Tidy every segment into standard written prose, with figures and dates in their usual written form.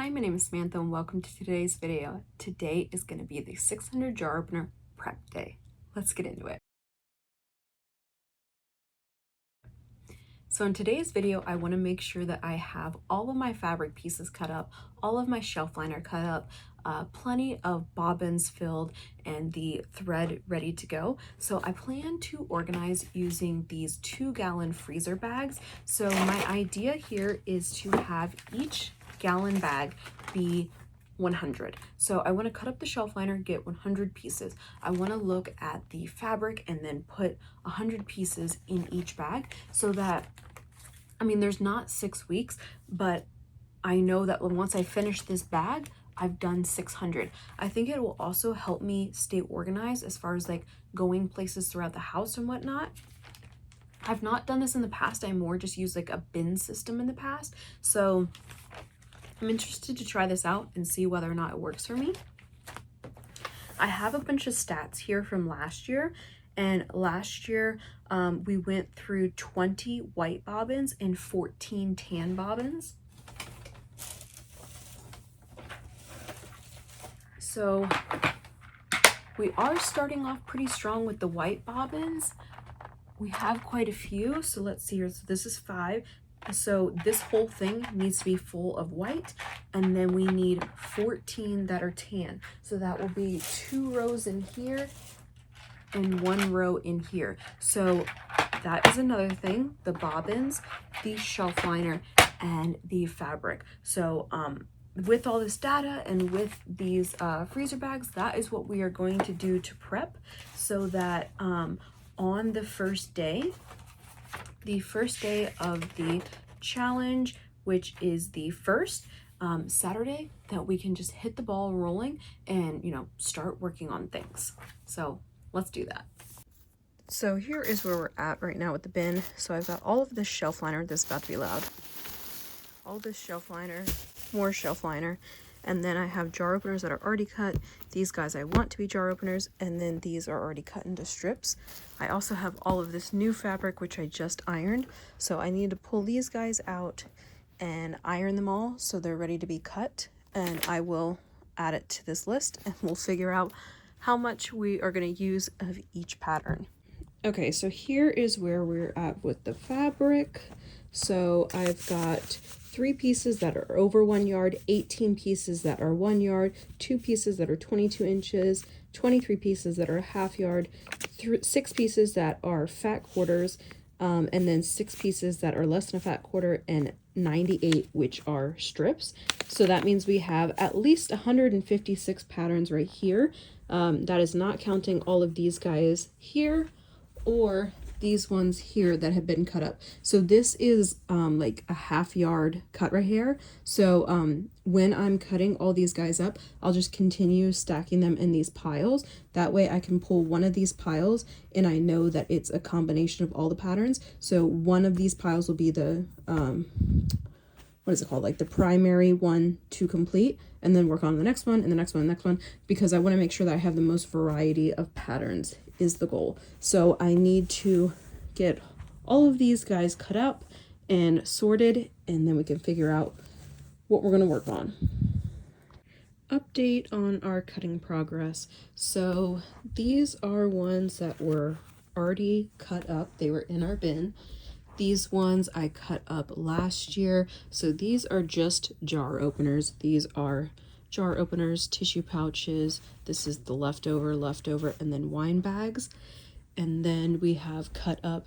Hi, my name is Samantha and welcome to today's video. Today is going to be the 600 jar opener prep day. Let's get into it. So in today's video, I want to make sure that I have all of my fabric pieces cut up, all of my shelf liner cut up, plenty of bobbins filled, and the thread ready to go. So I plan to organize using these 2-gallon freezer bags. So my idea here is to have each gallon bag be 100. So I want to cut up the shelf liner, get 100 pieces. I want to look at the fabric and then put 100 pieces in each bag so that, I mean, there's not 6 weeks, but I know that once I finish this bag, I've done 600. I think it will also help me stay organized as far as like going places throughout the house and whatnot. I've not done this in the past. I more just used like a bin system in the past. So I'm interested to try this out and see whether or not it works for me. I have a bunch of stats here from last year, and last year we went through 20 white bobbins and 14 tan bobbins. So we are starting off pretty strong with the white bobbins. We have quite a few, so let's see here. So this is 5. So this whole thing needs to be full of white, and then we need 14 that are tan. So that will be 2 rows in here and 1 row in here. So that is another thing, the bobbins, the shelf liner, and the fabric. So with all this data and with these freezer bags, that is what we are going to do to prep so that on the first day of the challenge, which is the first Saturday, that we can just hit the ball rolling and, you know, start working on things. So let's do that. So here is where we're at right now with the bin. So I've got all of this shelf liner. This is about to be loud. All this shelf liner, more shelf liner, and then I have jar openers that are already cut. These guys I want to be jar openers, and then these are already cut into strips. I also have all of this new fabric, which I just ironed. So I need to pull these guys out and iron them all so they're ready to be cut. And I will add it to this list and we'll figure out how much we are going to use of each pattern. Okay, so here is where we're at with the fabric. So I've got 3 pieces that are over 1 yard, 18 pieces that are 1 yard, 2 pieces that are 22 inches, 23 pieces that are a half yard, 6 pieces that are fat quarters, and then 6 pieces that are less than a fat quarter, and 98 which are strips. So that means we have at least 156 patterns right here. That is not counting all of these guys here or these ones here that have been cut up. So this is like a half yard cut right here. So when I'm cutting all these guys up, I'll just continue stacking them in these piles. That way I can pull one of these piles and I know that it's a combination of all the patterns. So one of these piles will be the what is it called, like the primary one to complete, and then work on the next one and the next one and the next one, because I want to make sure that I have the most variety of patterns is the goal. So I need to get all of these guys cut up and sorted, and then we can figure out what we're going to work on. Update on our cutting progress. So these are ones that were already cut up. They were in our bin. These ones I cut up last year. So these are just jar openers. These are jar openers, tissue pouches. This is the leftover, and then wine bags. And then we have cut up,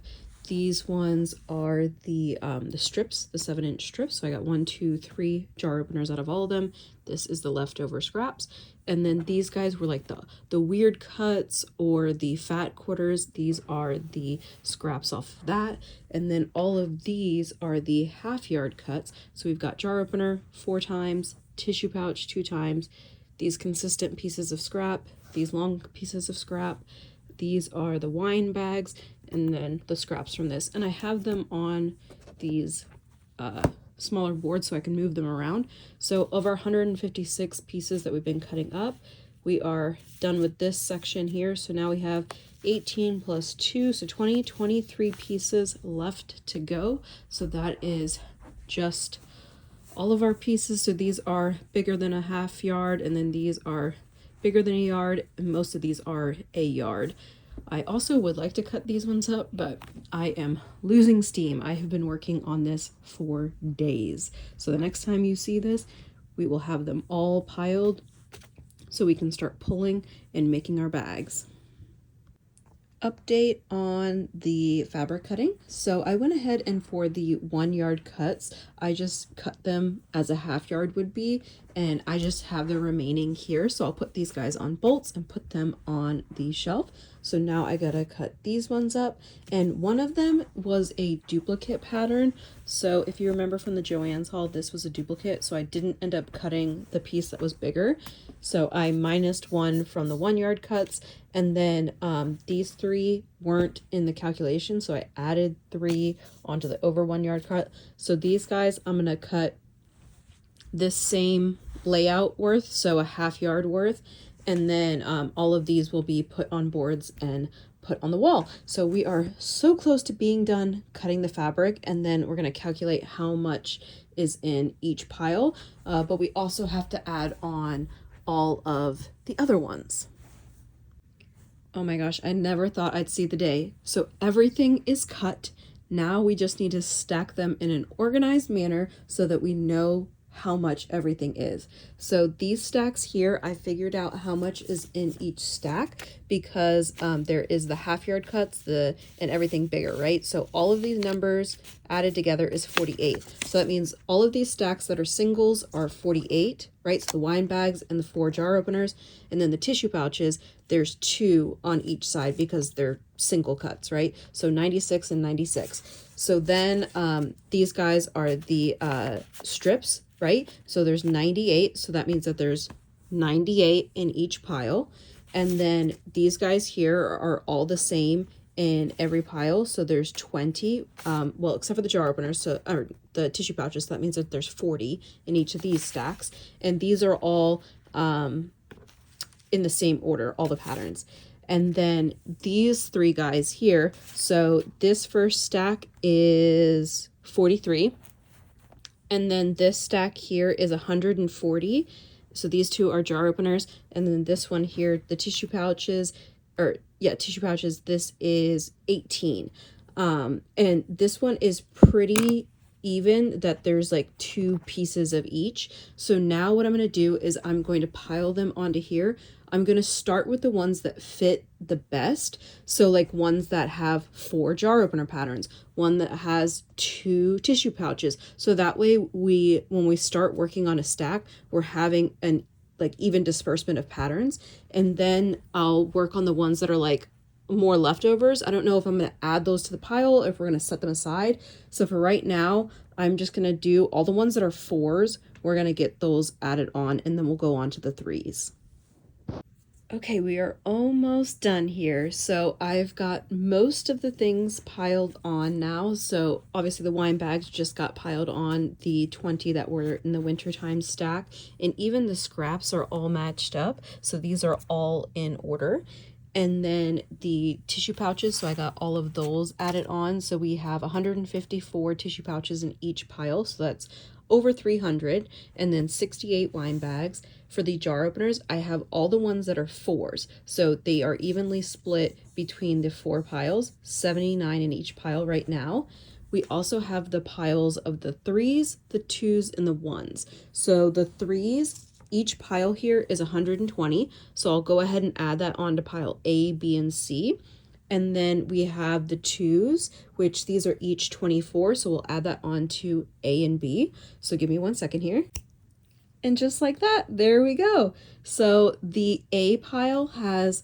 these ones are the strips, the 7-inch strips. So I got 1, 2, 3 jar openers out of all of them. This is the leftover scraps. And then these guys were like the weird cuts or the fat quarters. These are the scraps off of that. And then all of these are the half yard cuts. So we've got jar opener 4 times, tissue pouch 2 times, these consistent pieces of scrap, these long pieces of scrap. These are the wine bags, and then the scraps from this. And I have them on these smaller boards so I can move them around. So of our 156 pieces that we've been cutting up, we are done with this section here. So now we have 18 plus 2, so 23 pieces left to go. So that is just all of our pieces. So these are bigger than a half yard, and then these are bigger than a yard, and most of these are a yard. I also would like to cut these ones up, but I am losing steam. I have been working on this for days. So the next time you see this, we will have them all piled so we can start pulling and making our bags. Update on the fabric cutting. So I went ahead and for the 1 yard cuts, I just cut them as a half yard would be, and I just have the remaining here. So I'll put these guys on bolts and put them on the shelf. So now I gotta cut these ones up, and one of them was a duplicate pattern. So if you remember from the Joann's haul, this was a duplicate, so I didn't end up cutting the piece that was bigger. So I minused one from the 1 yard cuts, and then these 3 weren't in the calculation, so I added 3 onto the over 1 yard cut. So these guys, I'm gonna cut this same layout worth, so a half yard worth, and then all of these will be put on boards and put on the wall. So we are so close to being done cutting the fabric, and then we're gonna calculate how much is in each pile, but we also have to add on all of the other ones. Oh my gosh, I never thought I'd see the day. So everything is cut. Now we just need to stack them in an organized manner so that we know how much everything is. So these stacks here, I figured out how much is in each stack because there is the half yard cuts, and everything bigger, right? So all of these numbers added together is 48. So that means all of these stacks that are singles are 48, right? So the wine bags and the 4 jar openers, and then the tissue pouches, there's 2 on each side because they're single cuts, right? So 96 and 96. So then these guys are the strips, right? So there's 98, so that means that there's 98 in each pile. And then these guys here are all the same in every pile, so there's 20, well, except for the jar openers, so or the tissue pouches, so that means that there's 40 in each of these stacks. And these are all in the same order, all the patterns. And then these 3 guys here, so this first stack is 43, and then this stack here is 140. So these 2 are jar openers, and then this one here, the tissue pouches, tissue pouches, this is 18. And this one is pretty even, that there's like 2 pieces of each. So now what I'm going to do is I'm going to pile them onto here. I'm going to start with the ones that fit the best. So like ones that have 4 jar opener patterns, one that has 2 tissue pouches. So that way when we start working on a stack, we're having an like even disbursement of patterns. And then I'll work on the ones that are like more leftovers. I don't know if I'm going to add those to the pile or if we're going to set them aside. So for right now, I'm just going to do all the ones that are 4s. We're going to get those added on, and then we'll go on to the 3s. Okay, we are almost done here. So I've got most of the things piled on now. So obviously the wine bags just got piled on, the 20 that were in the wintertime stack, and even the scraps are all matched up. So these are all in order. And then the tissue pouches, so I got all of those added on. So we have 154 tissue pouches in each pile, so that's over 300, and then 68 wine bags. For the jar openers, I have all the ones that are 4s, so they are evenly split between the 4 piles, 79 in each pile right now. We also have the piles of the 3s, the 2s, and the 1s. So the 3s, each pile here is 120, so I'll go ahead and add that onto pile A, B, and C. And then we have the 2s, which these are each 24, so we'll add that onto A and B. So give me 1 second here. And just like that, there we go. So the A pile has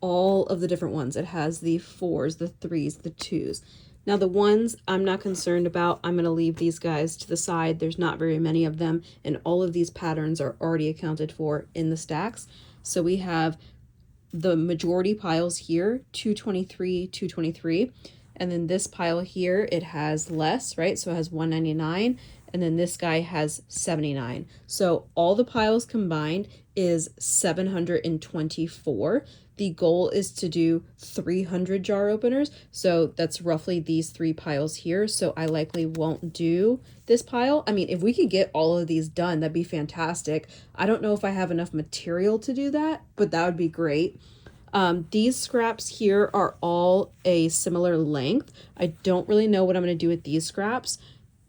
all of the different ones. It has the 4s, the 3s, the 2s. Now the 1s I'm not concerned about. I'm going to leave these guys to the side. There's not very many of them, and all of these patterns are already accounted for in the stacks. So we have the majority piles here, 223, 223. And then this pile here, it has less, right? So it has 199. and then this guy has 79. So all the piles combined is 724. The goal is to do 300 jar openers, so that's roughly these 3 piles here, so I likely won't do this pile. I mean, if we could get all of these done, that'd be fantastic. I don't know if I have enough material to do that, but that would be great. These scraps here are all a similar length. I don't really know what I'm going to do with these scraps.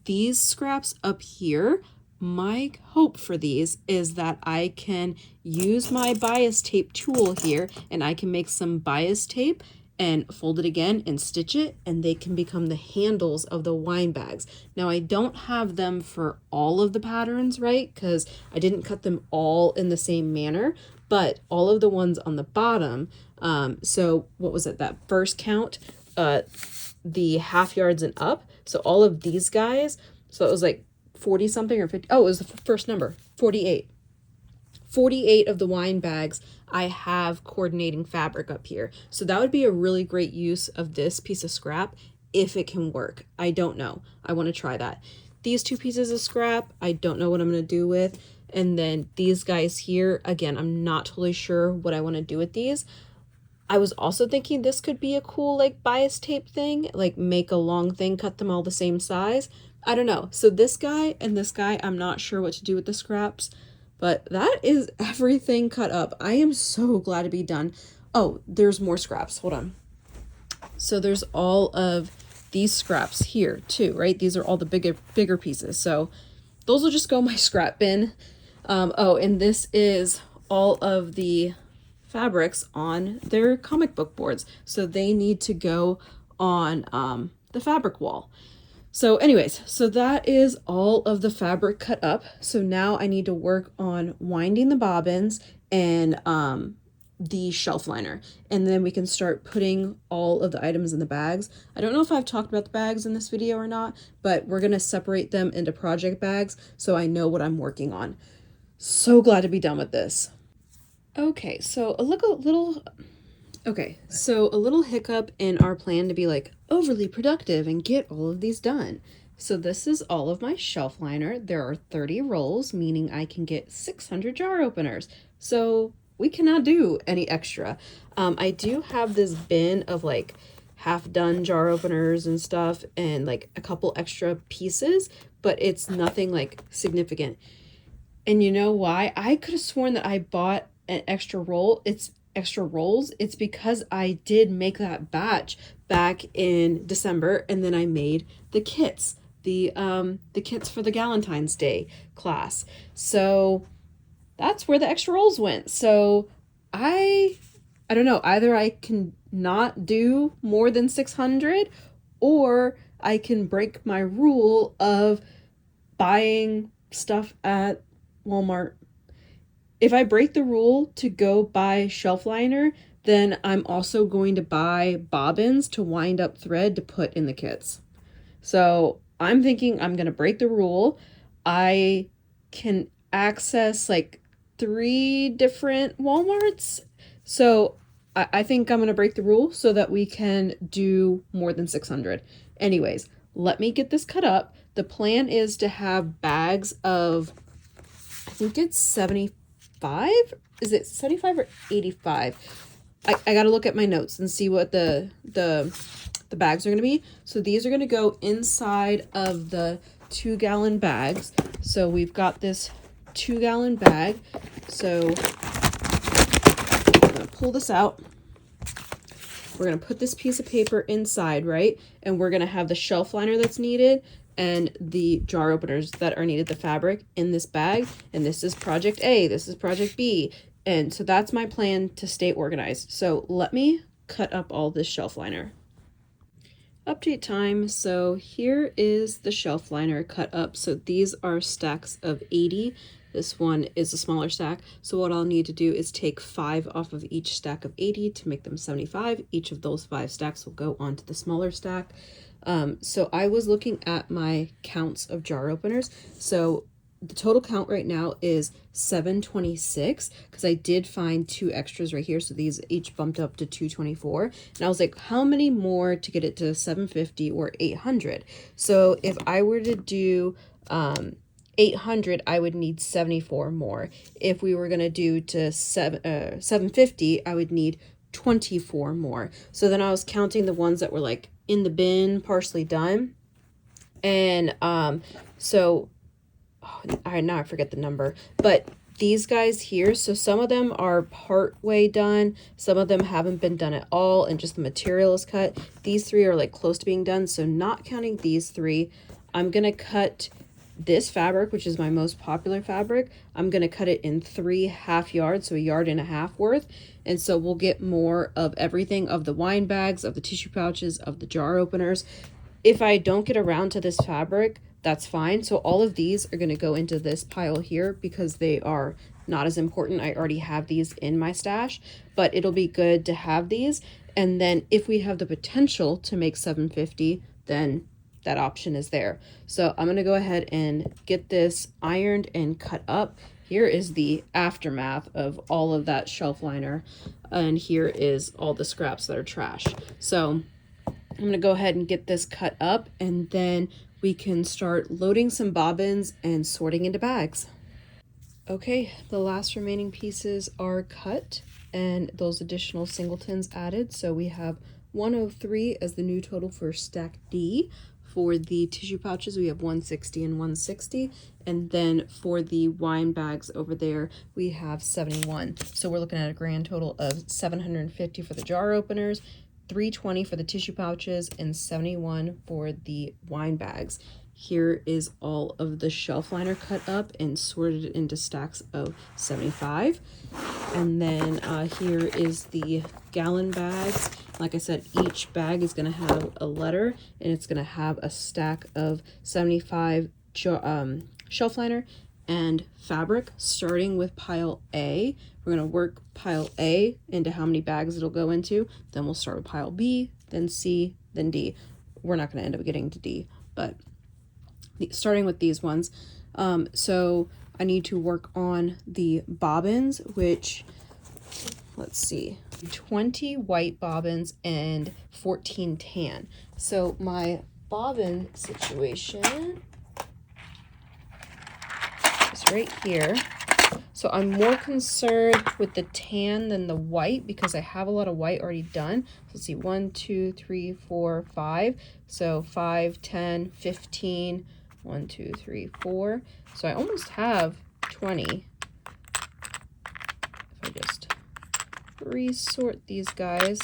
These scraps up here, my hope for these is that I can use my bias tape tool here and I can make some bias tape and fold it again and stitch it, and they can become the handles of the wine bags. Now I don't have them for all of the patterns, right? Because I didn't cut them all in the same manner, but all of the ones on the bottom, so what was it, that first count, the half yards and up, so all of these guys, so it was like 40 something or 50, oh, it was the first number, 48. 48 of the wine bags I have coordinating fabric up here. So that would be a really great use of this piece of scrap if it can work. I don't know. I want to try that. These 2 pieces of scrap, I don't know what I'm going to do with. And then these guys here, again, I'm not totally sure what I want to do with these. I was also thinking this could be a cool like bias tape thing, like make a long thing, cut them all the same size. I don't know. So this guy and this guy, I'm not sure what to do with the scraps, but that is everything cut up. I am so glad to be done. Oh, there's more scraps. Hold on. So there's all of these scraps here too, right? These are all the bigger pieces. So those will just go in my scrap bin. Oh, and this is all of the fabrics on their comic book boards. So they need to go on the fabric wall. So anyways, so that is all of the fabric cut up. So now I need to work on winding the bobbins and the shelf liner, and then we can start putting all of the items in the bags. I don't know if I've talked about the bags in this video or not, but we're going to separate them into project bags so I know what I'm working on. So glad to be done with this. Okay, so a little hiccup in our plan to be like overly productive and get all of these done. So this is all of my shelf liner. There are 30 rolls, meaning I can get 600 jar openers. So we cannot do any extra. I do have this bin of like half done jar openers and stuff and like a couple extra pieces, but it's nothing like significant. And you know why? I could have sworn that I bought an extra roll. It's extra rolls. It's because I did make that batch back in December, and then I made the kits, the kits for the Galentine's Day class. So that's where the extra rolls went. So I don't know, either I can not do more than 600 or I can break my rule of buying stuff at Walmart. If I break the rule to go buy shelf liner, then I'm also going to buy bobbins to wind up thread to put in the kits. So I'm thinking I'm going to break the rule. I can access like 3 different Walmarts. So I think I'm going to break the rule so that we can do more than 600. Anyways, let me get this cut up. The plan is to have bags of, I think it's 75. Is it 75 or 85? I got to look at my notes and see what the bags are going to be. So these are going to go inside of the 2-gallon bags. So we've got this 2-gallon bag. So I'm going to pull this out. We're going to put this piece of paper inside, right? And we're going to have the shelf liner that's needed and the jar openers that are needed, the fabric in this bag. And this is project A, this is project B. And so that's my plan to stay organized. So let me cut up all this shelf liner. Update time. So here is the shelf liner cut up. So these are stacks of 80. This one is a smaller stack. So what I'll need to do is take 5 off of each stack of 80 to make them 75. Each of those 5 stacks will go onto the smaller stack. So I was looking at my counts of jar openers. So the total count right now is 726 because I did find 2 extras right here. So these each bumped up to 224. And I was like, how many more to get it to 750 or 800? So if I were to do 800, I would need 74 more. If we were going to do to 750, I would need 24 more. So then I was counting the ones that were like in the bin, partially done. And so now I forget the number, but these guys here, so some of them are part way done, some of them haven't been done at all, and just the material is cut. These 3 are like close to being done, so not counting these 3, I'm gonna cut this fabric, which is my most popular fabric. I'm gonna cut it in 3 half yards, so 1.5 yards worth, and so we'll get more of everything, of the wine bags, of the tissue pouches, of the jar openers. If I don't get around to this fabric, that's fine. So all of these are going to go into this pile here because they are not as important. I already have these in my stash, but it'll be good to have these. And then if we have the potential to make 750, then that option is there. So I'm going to go ahead and get this ironed and cut up. Here is the aftermath of all of that shelf liner. And here is all the scraps that are trash. So I'm going to go ahead and get this cut up, and then we can start loading some bobbins and sorting into bags. Okay, the last remaining pieces are cut and those additional singletons added. So we have 103 as the new total for stack D. For the tissue pouches, we have 160 and 160. And then for the wine bags over there, we have 71. So we're looking at a grand total of 750 for the jar openers, 320 for the tissue pouches, and 71 for the wine bags. Here is all of the shelf liner cut up and sorted into stacks of 75. And then here is the gallon bags. Like I said, each bag is going to have a letter, and it's going to have a stack of 75 shelf liner and fabric, starting with pile A. We're going to work pile A into how many bags it'll go into. Then we'll start with pile B, then C, then D. We're not going to end up getting to D, but starting with these ones. So I need to work on the bobbins, which, let's see, 20 white bobbins and 14 tan. So my bobbin situation is right here. So I'm more concerned with the tan than the white because I have a lot of white already done. So let's see, 1, 2, 3, 4, 5. So 5, 10, 15, 1, 2, 3, 4. So I almost have 20. If I just resort these guys.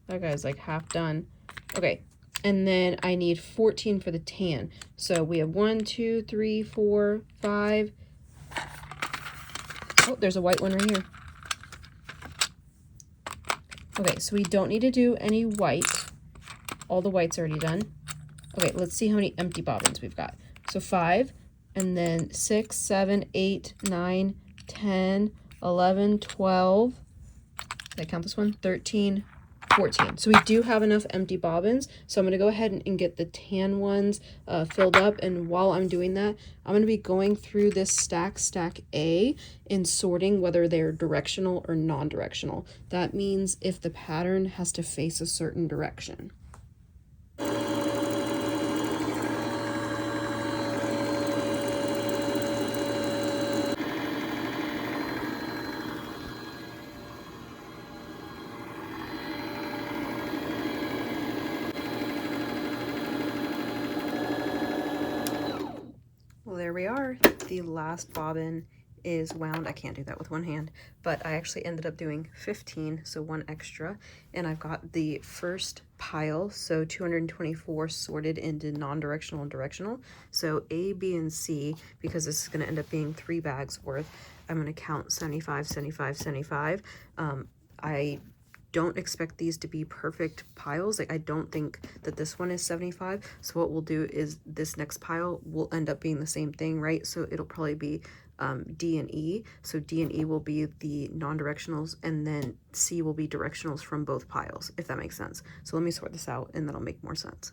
That guy's like half done. Okay. And then I need 14 for the tan. So we have 1, 2, 3, 4, 5. Oh, there's a white one right here. Okay, so we don't need to do any white. All the white's already done. Okay, let's see how many empty bobbins we've got. So 5, and then 6, 7, 8, 9, 10, 11, 12. Did I count this one? 13, 14. So we do have enough empty bobbins. So I'm going to go ahead and get the tan ones filled up. And while I'm doing that, I'm going to be going through this stack A, and sorting whether they're directional or non-directional. That means if the pattern has to face a certain direction. Well, there we are. The last bobbin is wound. I can't do that with one hand, but I actually ended up doing 15, so 1 extra. And I've got the first pile, so 224 sorted into non-directional and directional. So A, B, and C, because this is going to end up being 3 bags worth, I'm going to count 75, 75, 75. I don't expect these to be perfect piles. Like, I don't think that this one is 75. So what we'll do is this next pile will end up being the same thing, right? So it'll probably be D and E. So D and E will be the non-directionals, and then C will be directionals from both piles, if that makes sense. So let me sort this out and that'll make more sense.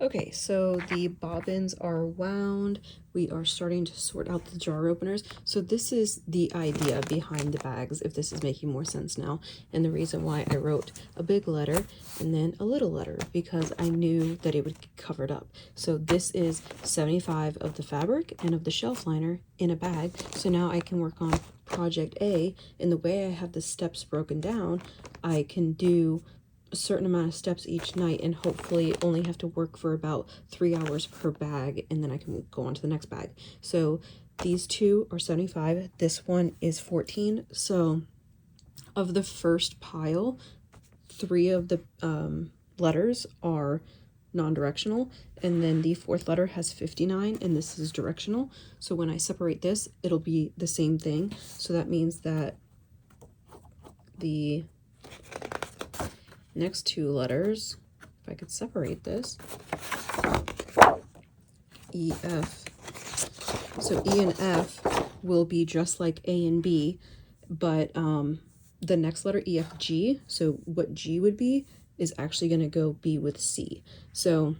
Okay, so the bobbins are wound. We are starting to sort out the jar openers. So this is the idea behind the bags, if this is making more sense now. And the reason why I wrote a big letter and then a little letter, because I knew that it would get covered up. So this is 75 of the fabric and of the shelf liner in a bag. So now I can work on project A. And the way I have the steps broken down, I can do a certain amount of steps each night and hopefully only have to work for about 3 hours per bag, and then I can go on to the next bag. So these two are 75, this one is 14. So of the first pile, 3 of the letters are non-directional, and then the 4th letter has 59, and this is directional. So when I separate this, it'll be the same thing. So that means that the next 2 letters, if I could separate this, E, F. So E and F will be just like A and B, but the next letter, E, F, G, so what G would be is actually going to go be with C. So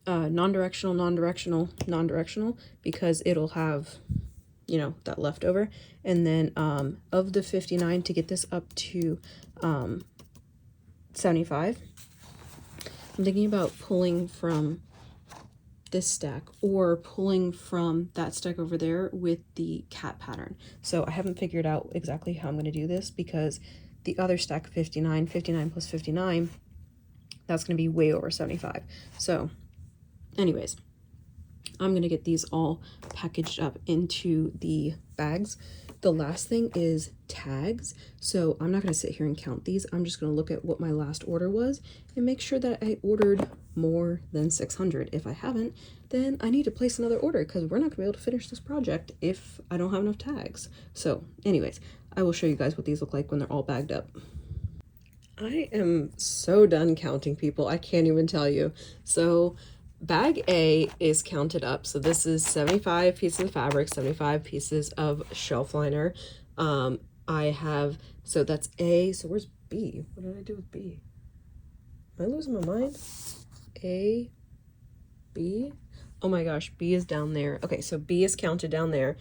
non-directional, non-directional, non-directional, because it'll have, you know, that leftover. And then of the 59, to get this up to 75, I'm thinking about pulling from this stack or pulling from that stack over there with the cat pattern. So I haven't figured out exactly how I'm going to do this, because the other stack, 59 plus 59, that's going to be way over 75. So anyways, I'm going to get these all packaged up into the bags. The last thing is tags. So I'm not going to sit here and count these. I'm just going to look at what my last order was and make sure that I ordered more than 600. If I haven't, then I need to place another order, because we're not going to be able to finish this project if I don't have enough tags. So anyways, I will show you guys what these look like when they're all bagged up. I am so done counting, people. I can't even tell you. So bag A is counted up. So this is 75 pieces of fabric, 75 pieces of shelf liner. I have, so that's A. So where's B? What did I do with B? Am I losing my mind? A, B. Oh my gosh, B is down there. Okay, so B is counted down there.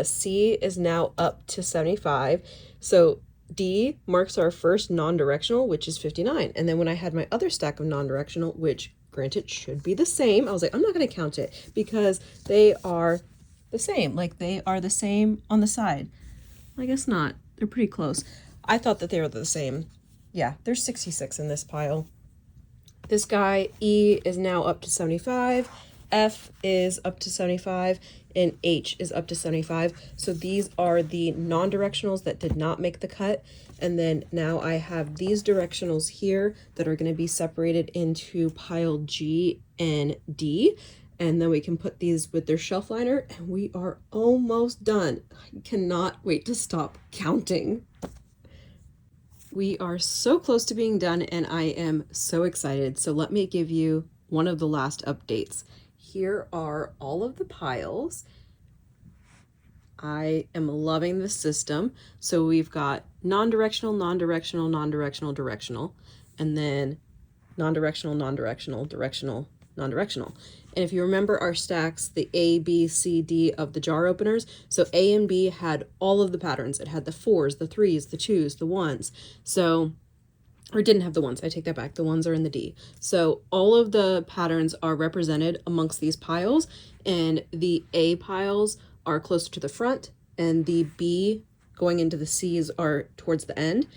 C is now up to 75. So D marks our first non-directional, which is 59. And then when I had my other stack of non-directional, which granted should be the same, I was like, I'm not going to count it because they are the same. Like, they are the same on the side. I guess not. They're pretty close. I thought that they were the same. Yeah, there's 66 in this pile. This guy, E, is now up to 75. F is up to 75. And H is up to 75. So these are the non-directionals that did not make the cut. And then now I have these directionals here that are going to be separated into pile G and D. And then we can put these with their shelf liner, and we are almost done. I cannot wait to stop counting. We are so close to being done, and I am so excited. So let me give you one of the last updates. Here are all of the piles. I am loving this system. So we've got non-directional, non-directional, non-directional, directional, and then non-directional, non-directional, directional, non-directional. And if you remember our stacks, the A, B, C, D of the jar openers, so A and B had all of the patterns. It had the 4s, the 3s, the 2s, the 1s. So, or it didn't have the 1s, I take that back. The 1s are in the D. So all of the patterns are represented amongst these piles, and the A piles are closer to the front, and the B going into the C's are towards the end.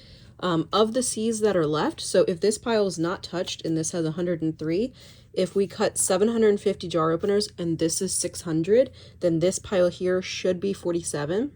Of the C's that are left, so if this pile is not touched and this has 103, if we cut 750 jar openers and this is 600, then this pile here should be 47.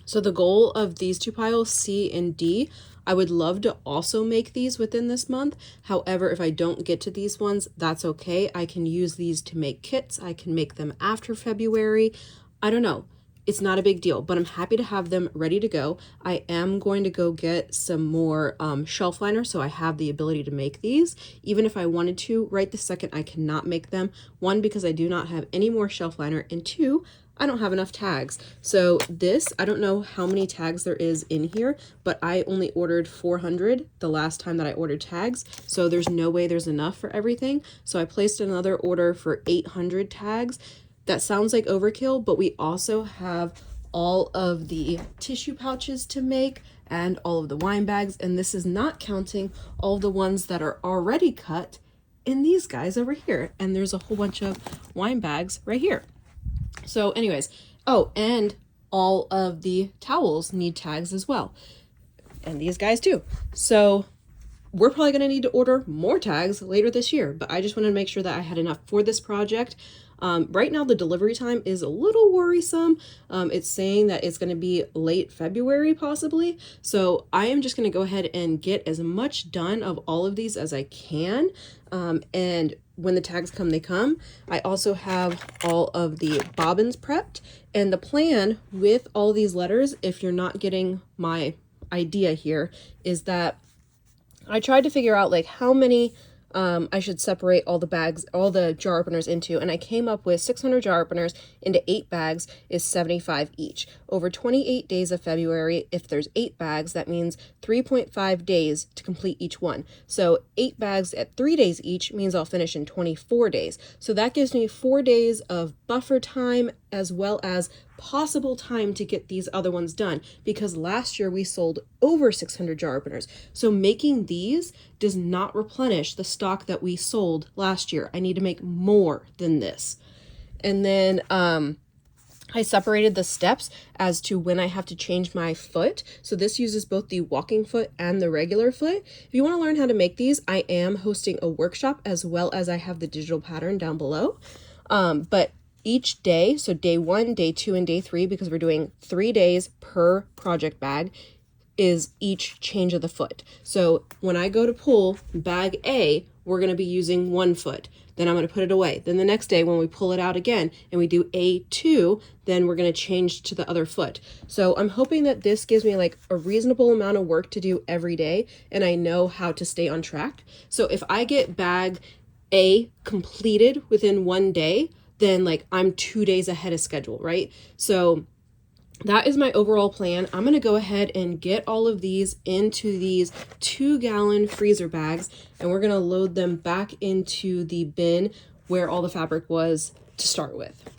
So the goal of these two piles, C and D, I would love to also make these within this month. However, if I don't get to these ones, that's okay. I can use these to make kits. I can make them after February. I don't know. it's not a big deal, but I'm happy to have them ready to go. I am going to go get some more shelf liner so I have the ability to make these. Even if I wanted to, right this second, I cannot make them. One, because I do not have any more shelf liner, and two, I don't have enough tags. So this, I don't know how many tags there is in here, but I only ordered 400 the last time that I ordered tags. So there's no way there's enough for everything. So I placed another order for 800 tags. That sounds like overkill, but we also have all of the tissue pouches to make and all of the wine bags. And this is not counting all the ones that are already cut in these guys over here. And there's a whole bunch of wine bags right here. So anyways, oh, and all of the towels need tags as well. And these guys too. So we're probably going to need to order more tags later this year, but I just wanted to make sure that I had enough for this project. Right now, the delivery time is a little worrisome. It's saying that it's going to be late February, possibly. So I am just going to go ahead and get as much done of all of these as I can. And when the tags come, they come. I also have all of the bobbins prepped. And the plan with all these letters, if you're not getting my idea here, is that I tried to figure out like how many I should separate all the bags, all the jar openers into, and I came up with 600 jar openers into 8 bags is 75 each. Over 28 days of February, if there's 8 bags, that means 3.5 days to complete each one. So 8 bags at 3 days each means I'll finish in 24 days. So that gives me 4 days of buffer time as well as possible time to get these other ones done, because last year we sold over 600 jar openers. So making these does not replenish the stock that we sold last year. I need to make more than this. And then I separated the steps as to when I have to change my foot. So this uses both the walking foot and the regular foot. If you want to learn how to make these, I am hosting a workshop as well as I have the digital pattern down below. But each day, so day 1, day 2, and day 3, because we're doing 3 days per project bag, is each change of the foot. So when I go to pull bag A, we're going to be using 1 foot. Then I'm going to put it away. Then the next day when we pull it out again and we do A2, then we're going to change to the other foot. So I'm hoping that this gives me like a reasonable amount of work to do every day, and I know how to stay on track. So if I get bag A completed within 1 day, then like I'm 2 days ahead of schedule, right? So that is my overall plan. I'm going to go ahead and get all of these into these 2-gallon freezer bags, and we're going to load them back into the bin where all the fabric was to start with.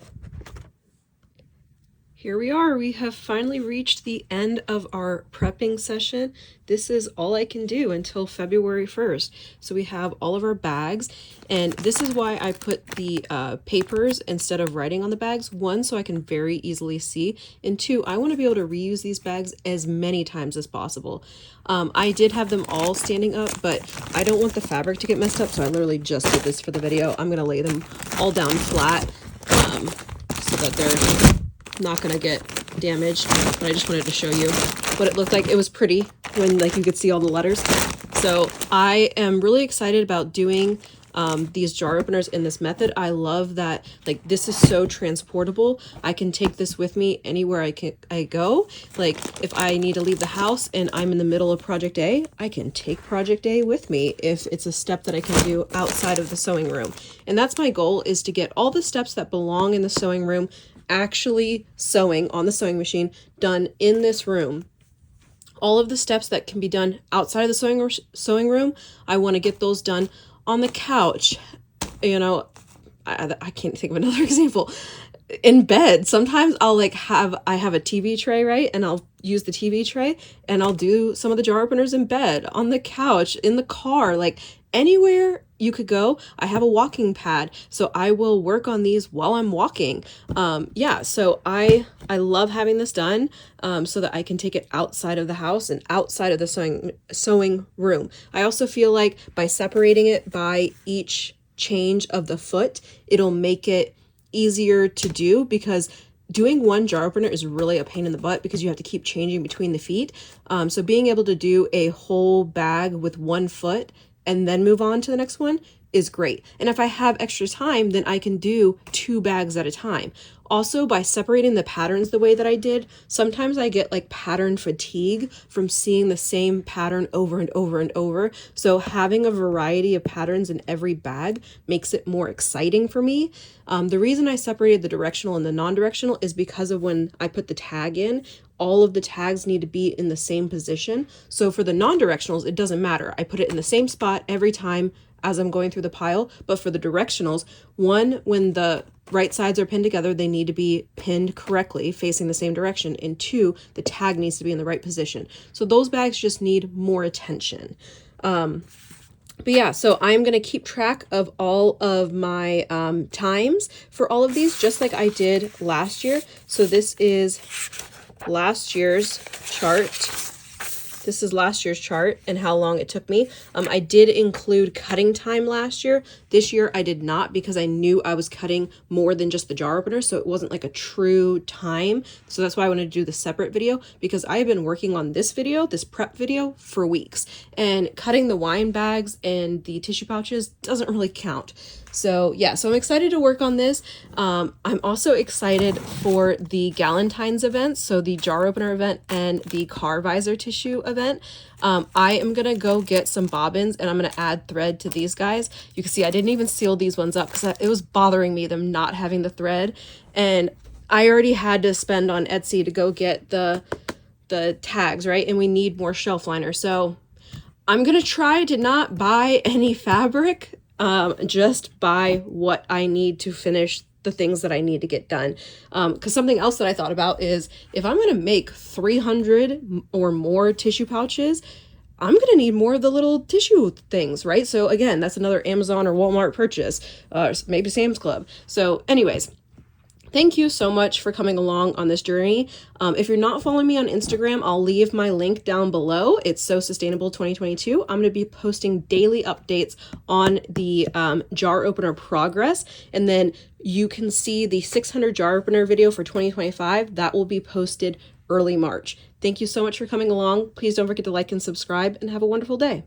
Here we are. We have finally reached the end of our prepping session. This is all I can do until February 1st. So we have all of our bags, and this is why I put the papers instead of writing on the bags. 1, so I can very easily see, and 2, I want to be able to reuse these bags as many times as possible. I did have them all standing up, but I don't want the fabric to get messed up, so I literally just did this for the video. I'm going to lay them all down flat so that they're not gonna get damaged, but I just wanted to show you what it looked like. It was pretty when like you could see all the letters. So I am really excited about doing these jar openers in this method. I love that like this is so transportable. I can take this with me anywhere I go. Like if I need to leave the house and I'm in the middle of project A, I can take project A with me if it's a step that I can do outside of the sewing room. And that's my goal, is to get all the steps that belong in the sewing room actually sewing on the sewing machine done in this room. All of the steps that can be done outside of the sewing room, I want to get those done on the couch. You know, I can't think of another example. In bed, sometimes I'll like have a TV tray, right? And I'll use the TV tray and I'll do some of the jar openers in bed, on the couch, in the car, like anywhere you could go. I have a walking pad, so I will work on these while I'm walking. Yeah, so I love having this done so that I can take it outside of the house and outside of the sewing room. I also feel like by separating it by each change of the foot, it'll make it easier to do, because doing one jar opener is really a pain in the butt because you have to keep changing between the feet. So being able to do a whole bag with 1 foot and then move on to the next one is great. And if I have extra time, then I can do 2 bags at a time. Also, by separating the patterns the way that I did, sometimes I get like pattern fatigue from seeing the same pattern over and over and over. So having a variety of patterns in every bag makes it more exciting for me. The reason I separated the directional and the non-directional is because of when I put the tag in, all of the tags need to be in the same position. So for the non-directionals, it doesn't matter. I put it in the same spot every time as I'm going through the pile. But for the directionals, one, when the right sides are pinned together, they need to be pinned correctly, facing the same direction. And 2, the tag needs to be in the right position. So those bags just need more attention. But yeah, so I'm going to keep track of all of my times for all of these, just like I did last year. So this is last year's chart. This is last year's chart and how long it took me. I did include cutting time last year. This year I did not, because I knew I was cutting more than just the jar opener, so it wasn't like a true time. So that's why I wanted to do the separate video, because I have been working on this video, this prep video, for weeks. And cutting the wine bags and the tissue pouches doesn't really count. So yeah, so I'm excited to work on this. I'm also excited for the Galentine's events, so the jar opener event and the car visor tissue event. I am gonna go get some bobbins and I'm gonna add thread to these guys. You can see I didn't even seal these ones up because it was bothering me, them not having the thread. And I already had to spend on Etsy to go get the tags, right? And we need more shelf liner. So I'm gonna try to not buy any fabric, just buy what I need to finish the things that I need to get done. Because something else that I thought about is, if I'm gonna make 300 or more tissue pouches, I'm gonna need more of the little tissue things, right? So again, that's another Amazon or Walmart purchase, maybe Sam's Club. So anyways, thank you so much for coming along on this journey. If you're not following me on Instagram, I'll leave my link down below. It's So Sustainable 2022. I'm going to be posting daily updates on the jar opener progress. And then you can see the 600 jar opener video for 2025. That will be posted early March. Thank you so much for coming along. Please don't forget to like and subscribe, and have a wonderful day.